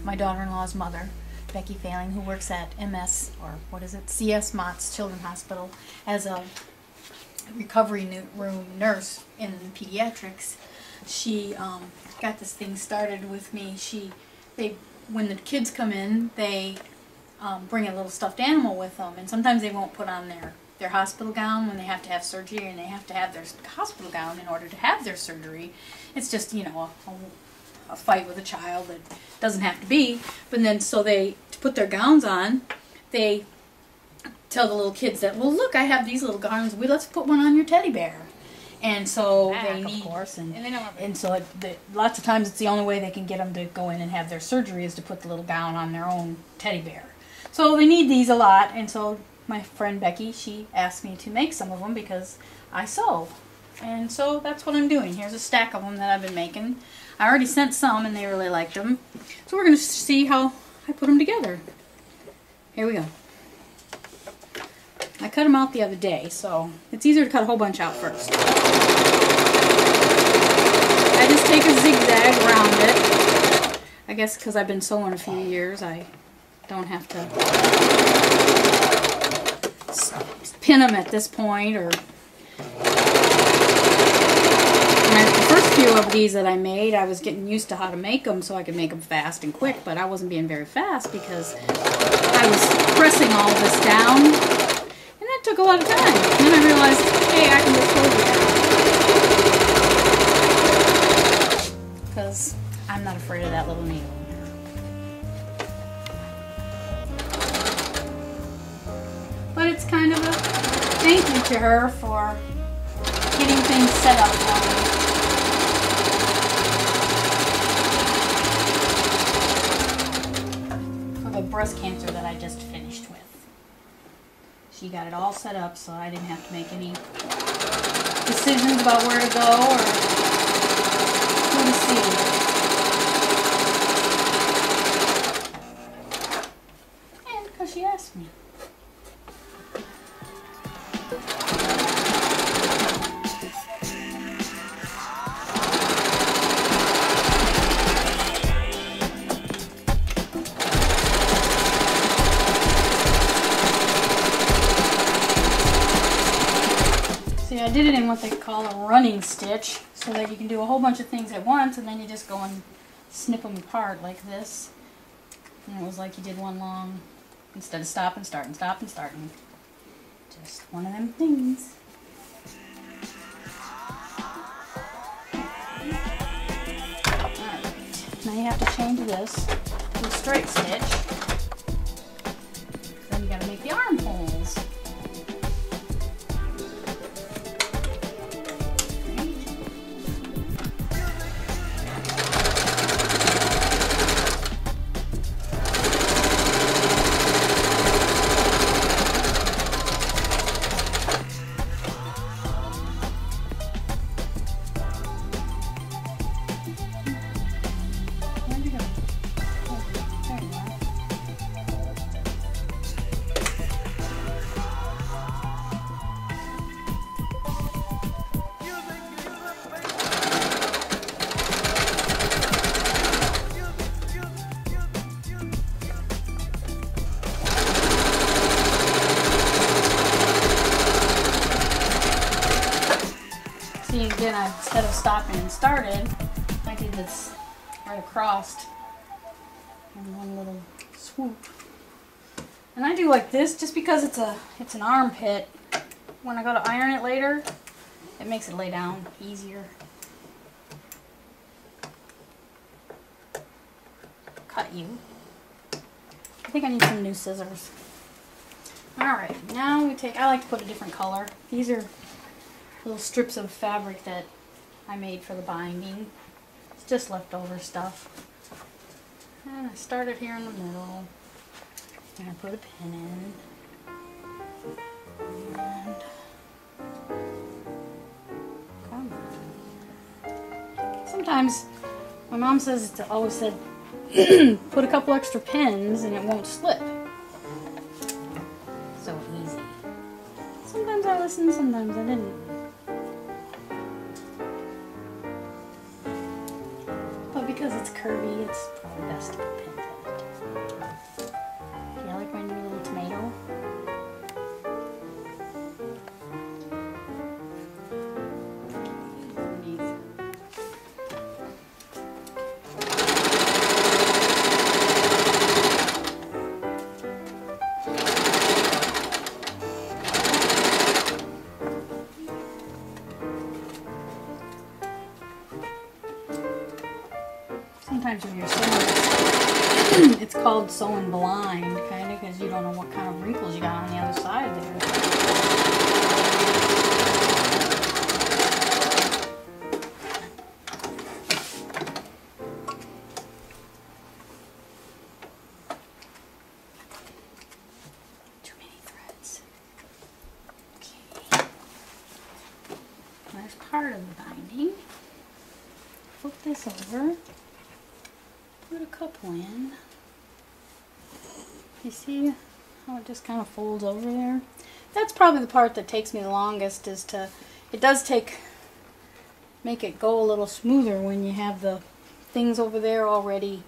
my daughter-in-law's mother, Becky Failing, who works at CS Mott Childrens Hospital as a recovery room nurse in pediatrics. She got this thing started with me. When the kids come in, they bring a little stuffed animal with them, and sometimes they won't put on their hospital gown when they have to have surgery, and they have to have their hospital gown in order to have their surgery. It's just, you know, a fight with a child that doesn't have to be. But then, so to put their gowns on, they tell the little kids that, well, look, I have these little gowns. Let's put one on your teddy bear. And so they need, of course, and so lots of times it's the only way they can get them to go in and have their surgery is to put the little gown on their own teddy bear. So they need these a lot, and so my friend Becky, she asked me to make some of them because I sew. And so that's what I'm doing. Here's a stack of them that I've been making. I already sent some and they really liked them. So we're going to see how I put them together. Here we go. I cut them out the other day, so it's easier to cut a whole bunch out first. I just take a zigzag around it. I guess because I've been sewing a few years, I don't have to pin them at this point. Or the first few of these that I made, I was getting used to how to make them so I could make them fast and quick, but I wasn't being very fast because I was pressing all this down. That took a lot of time. And then I realized, hey, I can just hold it down. Because I'm not afraid of that little needle. But it's kind of a thank you to her for getting things set up for me. For the breast cancer that I just finished with. She got it all set up so I didn't have to make any decisions about where to go or who to see. And because she asked me. I did it in what they call a running stitch so that you can do a whole bunch of things at once and then you just go and snip them apart like this. And it was like you did one long, instead of stop and start and stop and starting. Just one of them things. Alright, now you have to change this to a straight stitch. Then you got to make the armholes. See, again, instead of stopping and started, I did this right across in one little swoop. And I do like this just because it's an armpit. When I go to iron it later, it makes it lay down easier. Cut you. I think I need some new scissors. Alright, now we take, I like to put a different color. These are little strips of fabric that I made for the binding. It's just leftover stuff. And I started here in the middle. And I put a pin in. And come on. Sometimes my mom says it's always said put a couple extra pins and it won't slip. So easy. Sometimes I listened, sometimes I didn't. But because it's curvy, it's probably best to put pins in. sometimes when you're sewing, it's called sewing blind, kind of, because you don't know what kind of wrinkles you got on the other side there. Part of the binding. Flip this over. Put a couple in. You see how it just kind of folds over there? That's probably the part that takes me the longest, is to, it does make it go a little smoother when you have the things over there already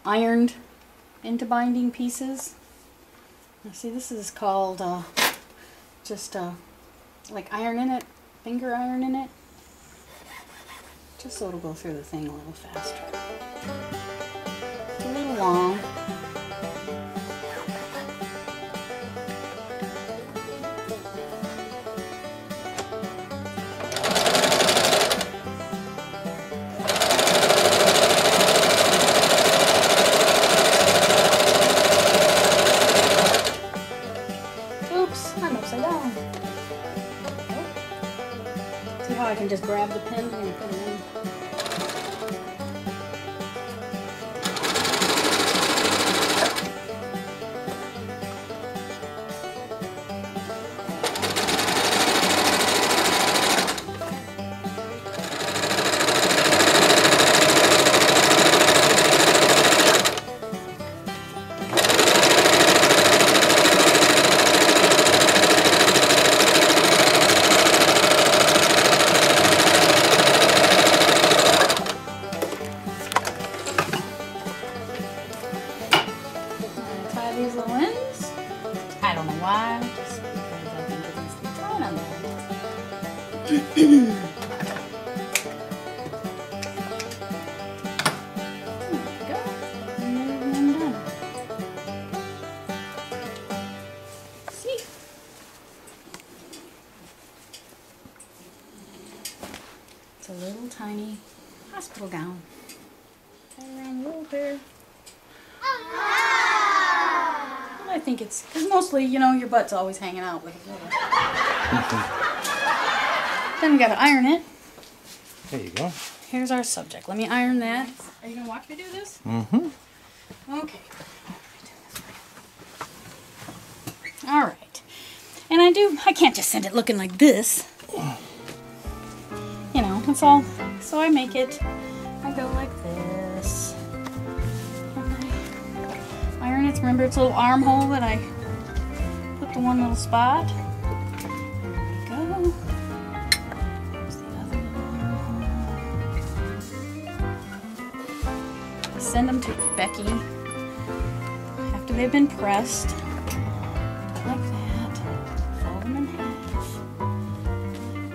ironed into binding pieces. Now see, this is called just like iron in it. Finger iron in it, just so it'll go through the thing a little faster. It's a little long. Oops, I'm upside down. See how I can just grab the pin and put it in? These little ends. I don't know why, just because I think it needs to be tied on there. There we go. And there's one done. See? It's a little tiny hospital gown. Tie around a little hair. I think it's, because mostly, you know, your butt's always hanging out with it. Then we gotta iron it. There you go. Here's our subject. Let me iron that. Are you gonna watch me do this? Mm-hmm. Okay. Alright. And I can't just send it looking like this. You know, that's all. So I make it, I go like this. Iron it. Remember, it's a little armhole that I put the one little spot. There we go. There's the other little armhole. Send them to Becky after they've been pressed. Like that. Fold them in half.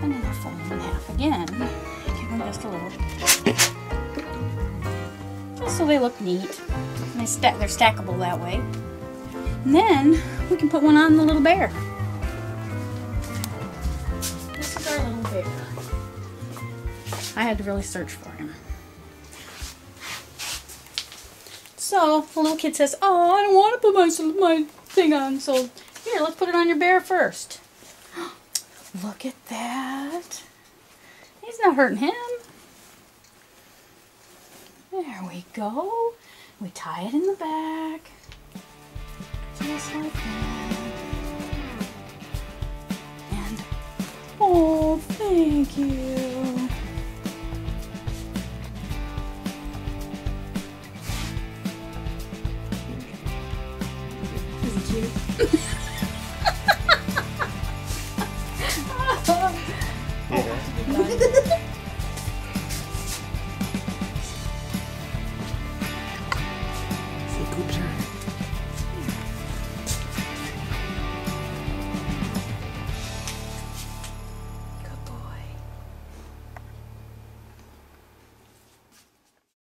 And then I'll fold them in half again. Give them just a little. Just so they look neat. And they're stackable that way. And then we can put one on the little bear. This is our little bear. I had to really search for him. So the little kid says, "Oh, I don't want to put my thing on." So here, let's put it on your bear first. Look at that. He's not hurting him. There we go. We tie it in the back, just like that. And, oh, thank you. Isn't cute?